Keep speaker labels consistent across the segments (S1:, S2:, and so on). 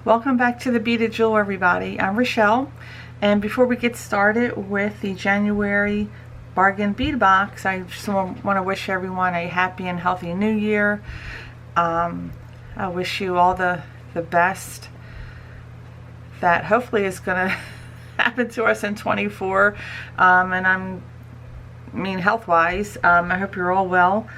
S1: Welcome back to the Beaded Jewel, everybody. I'm Rochelle, and before we get started with the January Bargain Bead Box, I just want to wish everyone a happy and healthy new year. I wish you all the best that hopefully is going to happen to us in 24, and I mean health-wise. I hope you're all well,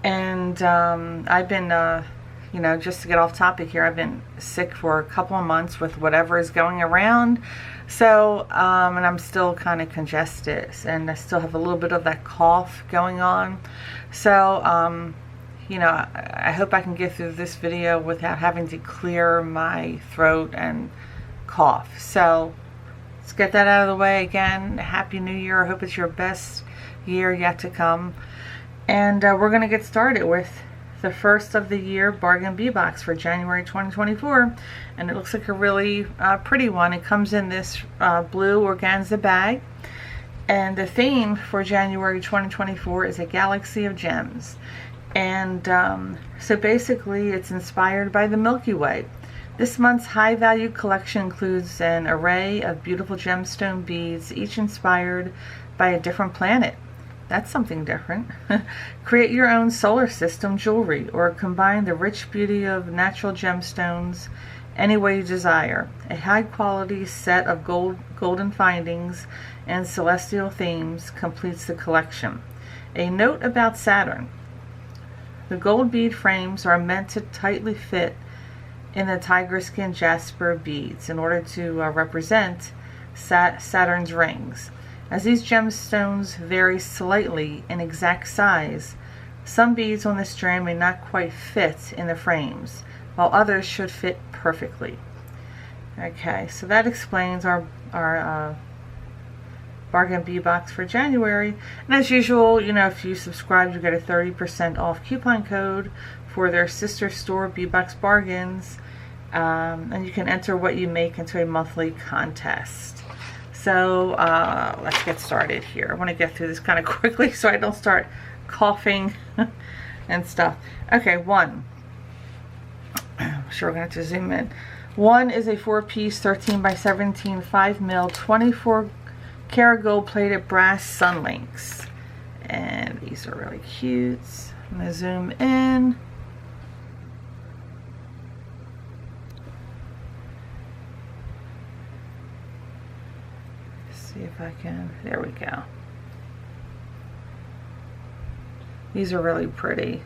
S1: and I've been you know, just to get off topic here, I've been sick for a couple of months with whatever is going around. So, and I'm still kind of congested, and I still have a little bit of that cough going on. So, you know, I hope I can get through this video without having to clear my throat and cough. So, let's get that out of the way again. Happy New Year. I hope it's your best year yet to come. And we're going to get started with the first of the year Bargain Bead Box for January 2024, and it looks like a really pretty one. It comes in this blue organza bag, and the theme for January 2024 is a galaxy of gems. And so basically it's inspired by the Milky Way. This month's high value collection includes an array of beautiful gemstone beads, each inspired by a different planet. That's something different. Create your own solar system jewelry, or combine the rich beauty of natural gemstones any way you desire. A high quality set of golden findings and celestial themes completes the collection. A note about Saturn. The gold bead frames are meant to tightly fit in the tiger skin jasper beads in order to represent Saturn's rings. As these gemstones vary slightly in exact size, some beads on the strand may not quite fit in the frames, while others should fit perfectly. Okay, so that explains our Bargain Bead Box for January. And as usual, you know, if you subscribe, you get a 30% off coupon code for their sister store, Bead Box Bargains, and you can enter what you make into a monthly contest. So let's get started here. I want to get through this kind of quickly so I don't start coughing and stuff. Okay, one. I'm sure we're going to have to zoom in. One is a 4-piece 13 by 17 5mm 24 karat gold plated brass sun links. And these are really cute. I'm going to zoom in. See if I can, there we go. These are really pretty.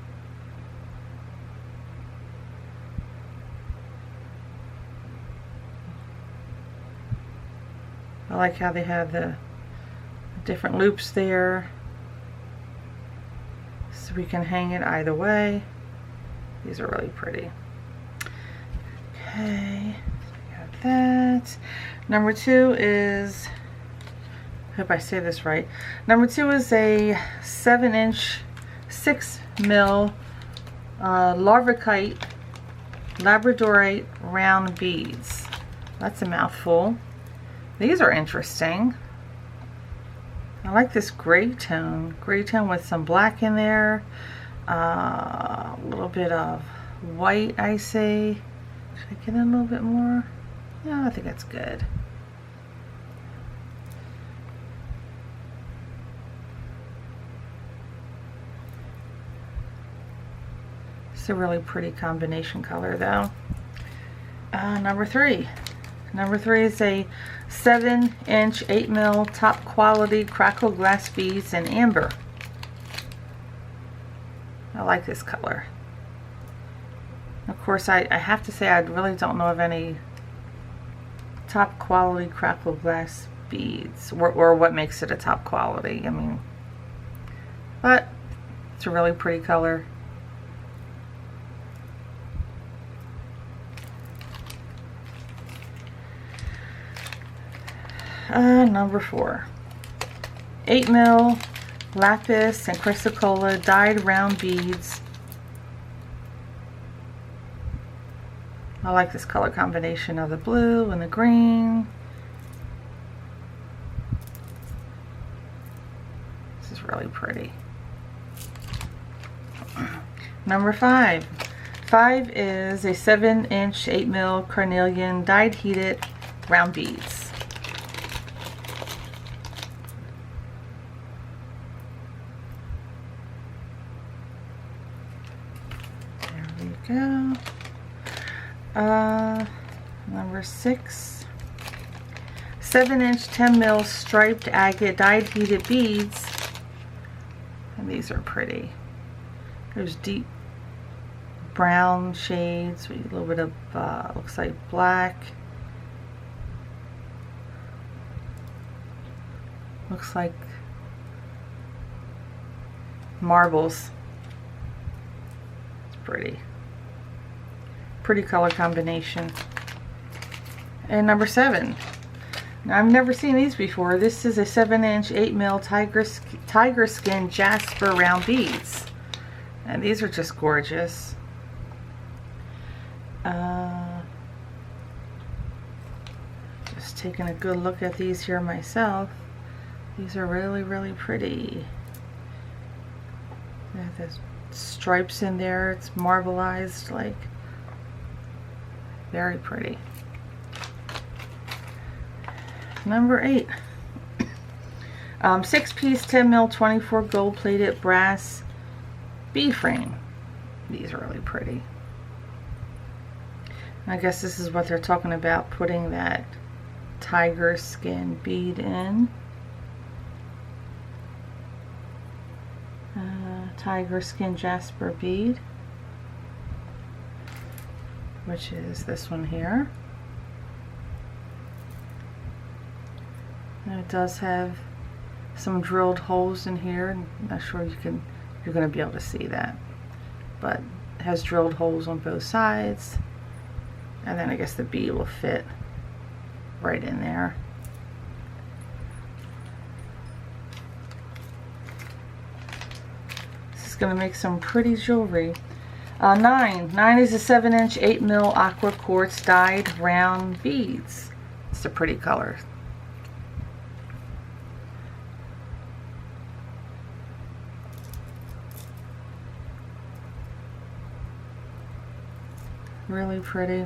S1: I like how they have the different loops there, so we can hang it either way. These are really pretty. Okay, got that. Number two is, I hope I say this right. Number two is a 7-inch 6mm larvikite labradorite round beads. That's a mouthful. These are interesting. I like this gray tone with some black in there, a little bit of white, I see. Should I get in a little bit more? Yeah, I think that's good. It's a really pretty combination color though. Number three. Number three is a 7-inch 8mm top quality crackle glass beads in amber. I like this color. Of course, I have to say I really don't know of any top quality crackle glass beads, or what makes it a top quality. I mean, but it's a really pretty color. Number four, 8mm lapis and chrysocolla dyed round beads. I like this color combination of the blue and the green. This is really pretty. Number five, 5 is a 7-inch 8mm carnelian dyed heated round beads. There we go. Number 6, 7-inch 10mm striped agate dyed heated beads, and these are pretty. There's deep brown shades with a little bit of looks like black, looks like marbles. It's pretty color combination. And number 7, now I've never seen these before. This is a 7-inch 8mm tiger skin jasper round beads, and these are just gorgeous. Just taking a good look at these here myself. These are really pretty. They have the stripes in there. It's marbleized, like very pretty. Number 8, 6-piece 10mm 24 gold plated brass bead frame. These are really pretty. I guess this is what they're talking about, putting that tiger skin bead in. Tiger skin jasper bead, which is this one here. And it does have some drilled holes in here. I'm not sure you're going to be able to see that, but it has drilled holes on both sides, and then I guess the bead will fit right in there. This is going to make some pretty jewelry. 9 is a 7-inch 8mm aqua quartz dyed round beads. It's a pretty color. Really pretty.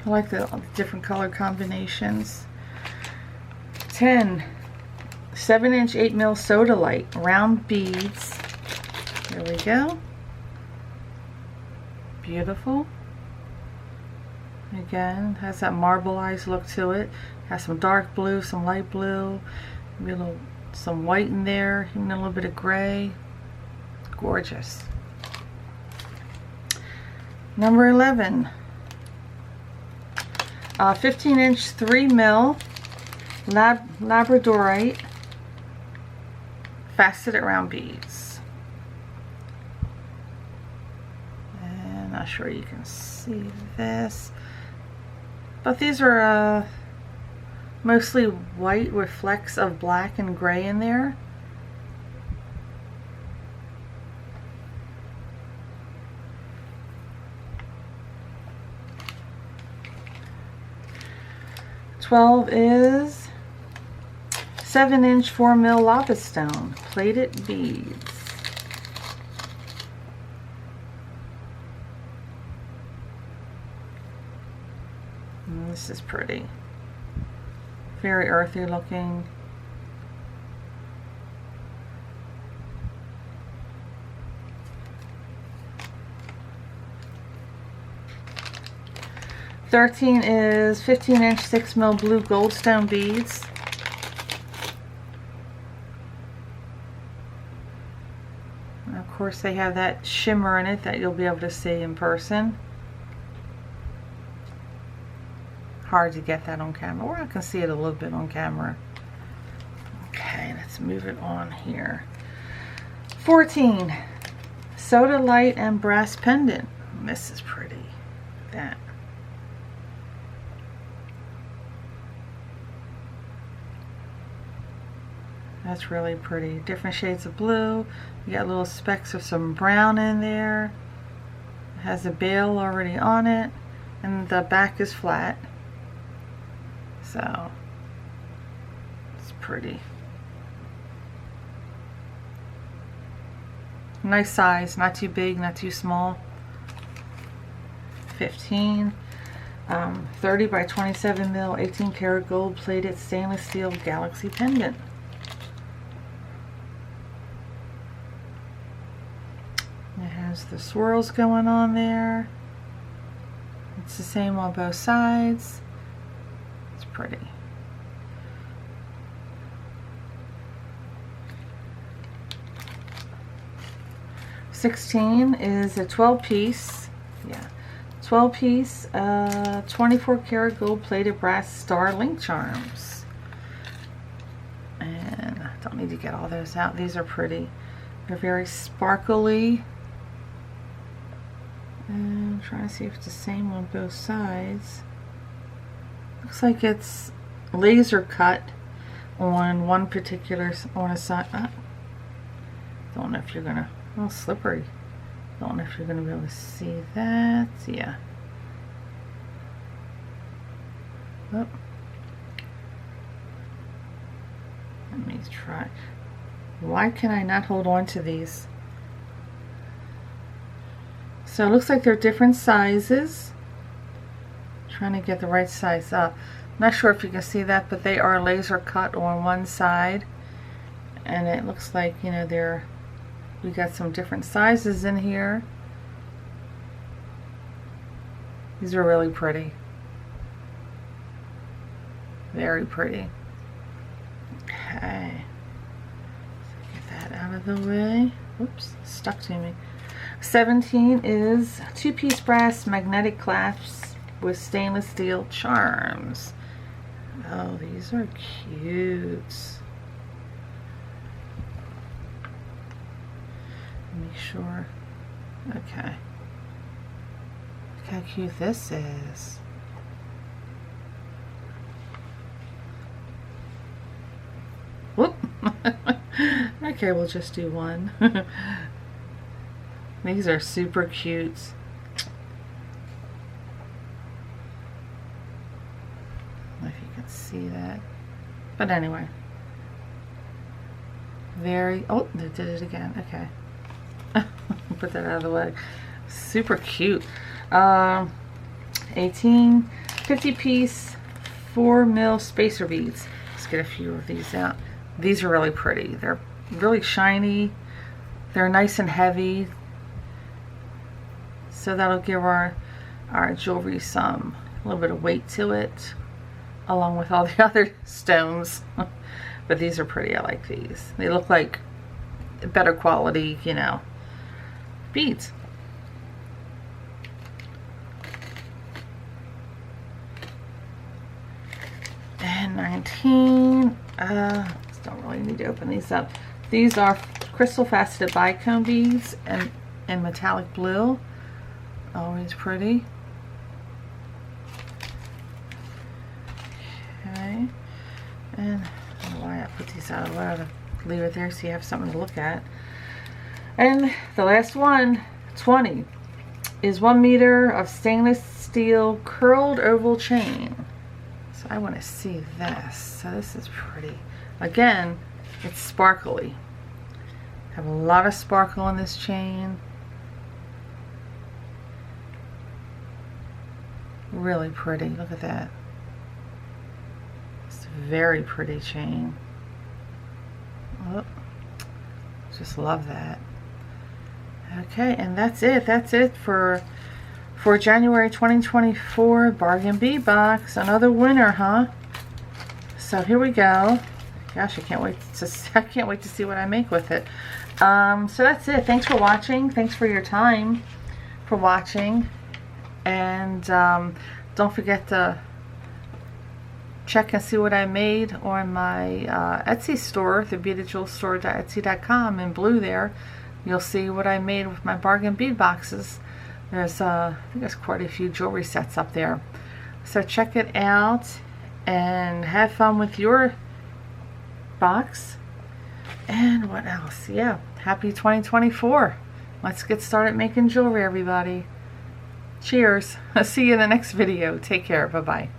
S1: I like the different color combinations. 10, 7-inch 8mm sodalite round beads. There we go. Beautiful. Again, has that marbleized look to it. Has some dark blue, some light blue, maybe some white in there, even a little bit of gray. Gorgeous. Number 11, 15-inch 3mm labradorite faceted round beads. And not sure you can see this, but these are mostly white with flecks of black and gray in there. Twelve is 7-inch 4mm lava stone plated beads. And this is pretty. Very earthy looking. $13 is 15-inch 6mm blue goldstone beads. And of course they have that shimmer in it that you'll be able to see in person. Hard to get that on camera, or I can see it a little bit on camera. Okay, let's move it on here. 14, sodalite and brass pendant. This is pretty. That. That's really pretty. Different shades of blue. You got little specks of some brown in there. It has a bail already on it, and the back is flat. So it's pretty. Nice size, not too big, not too small. 15. 30 by 27 mil, 18 karat gold plated stainless steel galaxy pendant. It has the swirls going on there. It's the same on both sides. It's pretty. $16 is a 12 piece. Yeah. 12 piece, 24 karat gold plated brass star link charms. And I don't need to get all those out. These are pretty. They're very sparkly. And I'm trying to see if it's the same on both sides. Looks like it's laser cut on one particular, on a side. Don't know if you're gonna, a little slippery. Don't know if you're going to be able to see that. Yeah. Oh. Let me try. Why can I not hold on to these? So it looks like they're different sizes. Trying to get the right size up. Not sure if you can see that, but they are laser cut on one side. And it looks like, you know, we got some different sizes in here. These are really pretty. Very pretty. Okay. Get that out of the way. Oops, stuck to me. 17 is 2-piece brass magnetic clasps with stainless steel charms. Oh, these are cute. Make sure. Okay. Look how cute this is. Whoop. Okay, we'll just do one. These are super cute. I don't know if you can see that. But anyway. Very, oh, they did it again. Okay. Put that out of the way. Super cute. 18, 50 piece 4 mil spacer beads. Let's get a few of these out. These are really pretty. They're really shiny. They're nice and heavy. So that'll give our jewelry a little bit of weight to it, along with all the other stones. But these are pretty. I like these. They look like better quality, you know, beads. And 19, don't really need to open these up. These are crystal faceted bicone beads and in metallic blue. Always pretty. Okay, and I don't know why I put these out. I ought to leave it there so you have something to look at. And the last one, 20, is 1 meter of stainless steel curled oval chain. So I want to see this. So this is pretty. Again, it's sparkly. Have a lot of sparkle in this chain. Really pretty. Look at that. It's a very pretty chain. Oh, just love that. Okay, and that's it. That's it for January 2024 Bargain Bead Box. Another winner, huh? So here we go. Gosh, I can't wait to see what I make with it. So that's it. Thanks for watching. Thanks for your time for watching. And don't forget to check and see what I made on my Etsy store, the beadedjewelstore.etsy.com, in blue there. You'll see what I made with my bargain bead boxes. There's I think there's quite a few jewelry sets up there. So check it out and have fun with your box. And what else? Yeah, happy 2024. Let's get started making jewelry, everybody. Cheers. I'll see you in the next video. Take care. Bye-bye.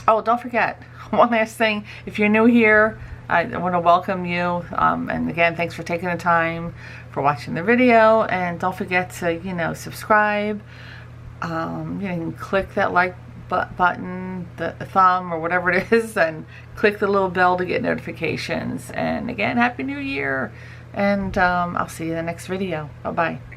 S1: Oh, don't forget, one last thing. If you're new here, I want to welcome you, and again, thanks for taking the time for watching the video, and don't forget to, subscribe. You can click that like button, the thumb, or whatever it is, and click the little bell to get notifications. And again, Happy New Year, and I'll see you in the next video. Bye-bye.